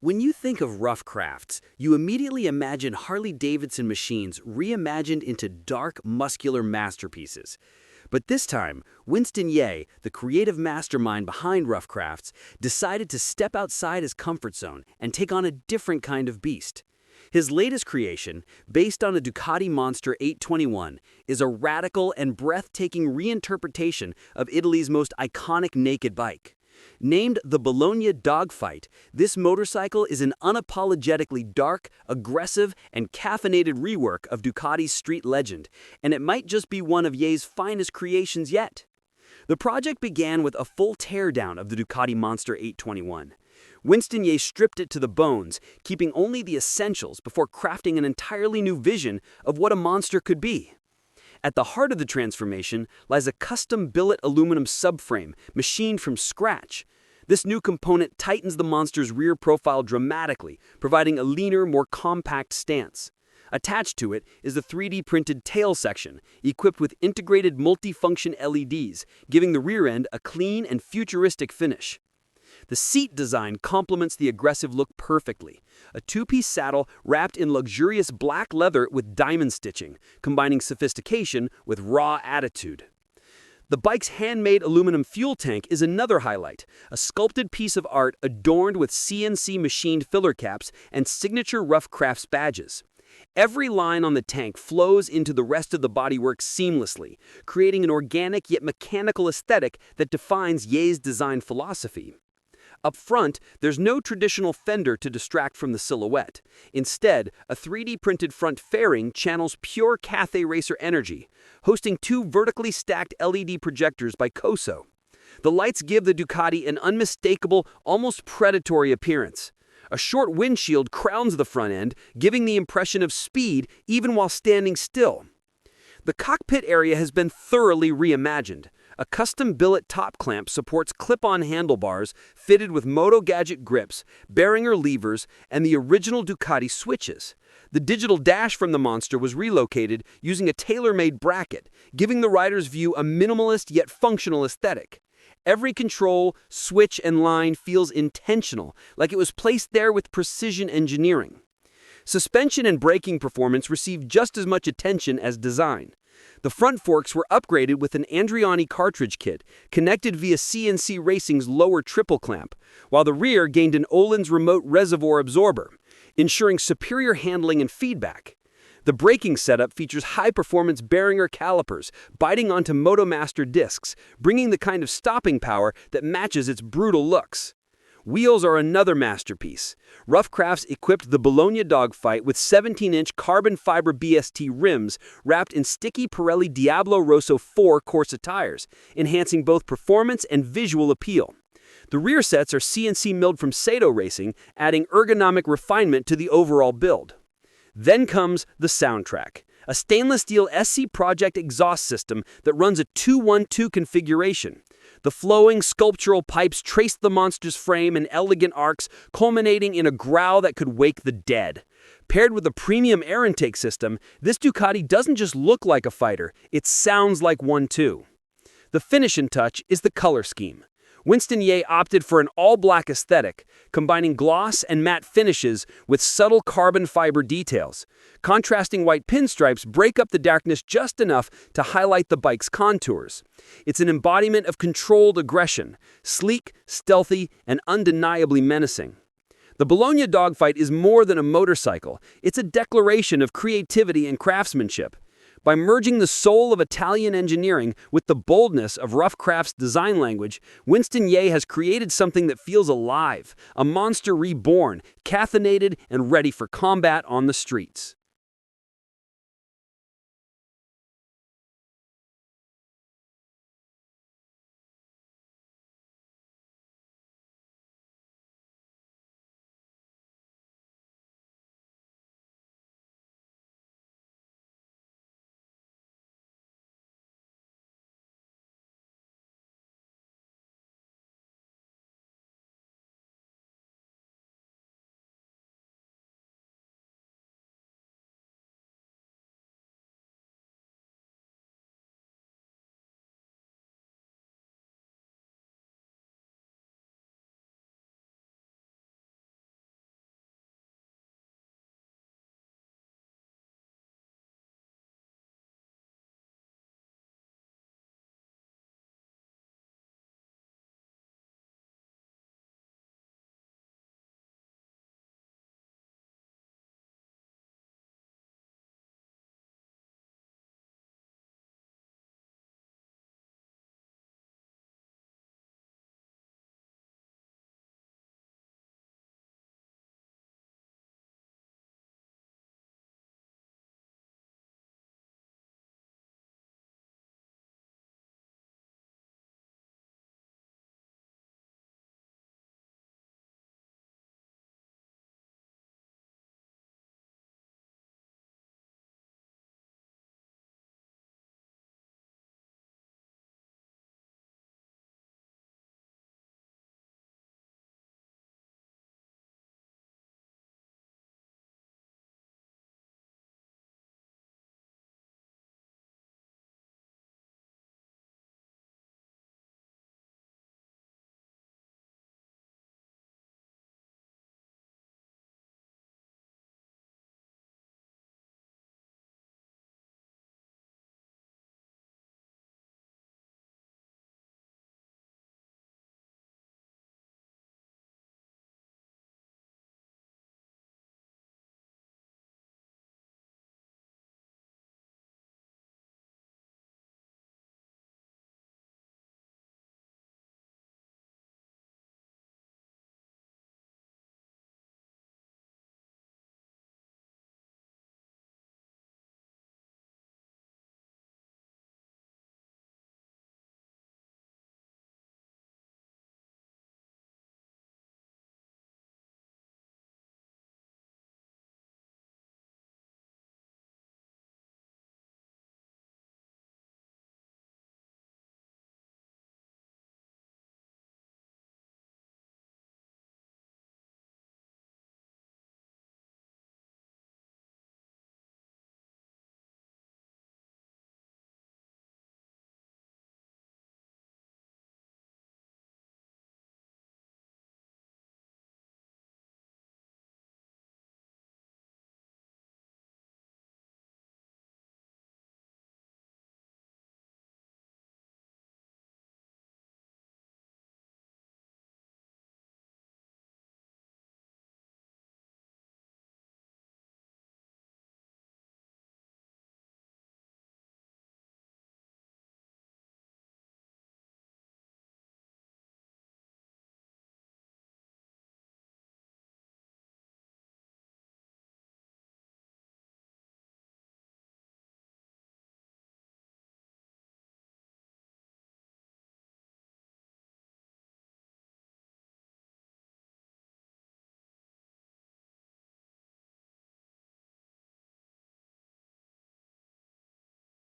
When you think of rough crafts, you immediately imagine Harley-Davidson machines reimagined into dark, muscular masterpieces. But this time, Winston Yeh, the creative mastermind behind rough crafts, decided to step outside his comfort zone and take on a different kind of beast. His latest creation, based on a Ducati Monster 821, is a radical and breathtaking reinterpretation of Italy's most iconic naked bike. Named the Bologna Dogfight, this motorcycle is an unapologetically dark, aggressive, and caffeinated rework of Ducati's street legend, and it might just be one of Yeh's finest creations yet. The project began with a full teardown of the Ducati Monster 821. Winston Yeh stripped it to the bones, keeping only the essentials before crafting an entirely new vision of what a monster could be. At the heart of the transformation lies a custom billet aluminum subframe machined from scratch. This new component tightens the monster's rear profile dramatically, providing a leaner, more compact stance. Attached to it is the 3D printed tail section, equipped with integrated multifunction LEDs, giving the rear end a clean and futuristic finish. The seat design complements the aggressive look perfectly. A two-piece saddle wrapped in luxurious black leather with diamond stitching, combining sophistication with raw attitude. The bike's handmade aluminum fuel tank is another highlight, a sculpted piece of art adorned with CNC machined filler caps and signature Rough Crafts badges. Every line on the tank flows into the rest of the bodywork seamlessly, creating an organic yet mechanical aesthetic that defines Yeh's design philosophy. Up front, there's no traditional fender to distract from the silhouette. Instead, a 3D printed front fairing channels pure Cathay Racer energy, hosting two vertically stacked LED projectors by Coso. The lights give the Ducati an unmistakable, almost predatory appearance. A short windshield crowns the front end, giving the impression of speed even while standing still. The cockpit area has been thoroughly reimagined. A custom billet top clamp supports clip-on handlebars fitted with Moto Gadget grips, Behringer levers, and the original Ducati switches. The digital dash from the Monster was relocated using a tailor-made bracket, giving the rider's view a minimalist yet functional aesthetic. Every control, switch, and line feels intentional, like it was placed there with precision engineering. Suspension and braking performance received just as much attention as design. The front forks were upgraded with an Andriani cartridge kit, connected via CNC Racing's lower triple clamp, while the rear gained an Öhlins remote reservoir absorber, ensuring superior handling and feedback. The braking setup features high-performance Behringer calipers, biting onto MotoMaster discs, bringing the kind of stopping power that matches its brutal looks. Wheels are another masterpiece. Rough Crafts equipped the Bologna Dogfight with 17-inch carbon fiber BST rims wrapped in sticky Pirelli Diablo Rosso 4 Corsa tires, enhancing both performance and visual appeal. The rear sets are CNC milled from Sato Racing, adding ergonomic refinement to the overall build. Then comes the soundtrack, a stainless steel SC Project exhaust system that runs a 2-1-2 configuration. The flowing sculptural pipes trace the monster's frame in elegant arcs, culminating in a growl that could wake the dead. Paired with a premium air intake system, this Ducati doesn't just look like a fighter, it sounds like one too. The finishing touch is the color scheme. Winston Yeh opted for an all-black aesthetic, combining gloss and matte finishes with subtle carbon fiber details. Contrasting white pinstripes break up the darkness just enough to highlight the bike's contours. It's an embodiment of controlled aggression, sleek, stealthy, and undeniably menacing. The Bologna Dogfight is more than a motorcycle. It's a declaration of creativity and craftsmanship. By merging the soul of Italian engineering with the boldness of Rough Crafts' design language, Winston Yeh has created something that feels alive, a monster reborn, caffeinated, and ready for combat on the streets.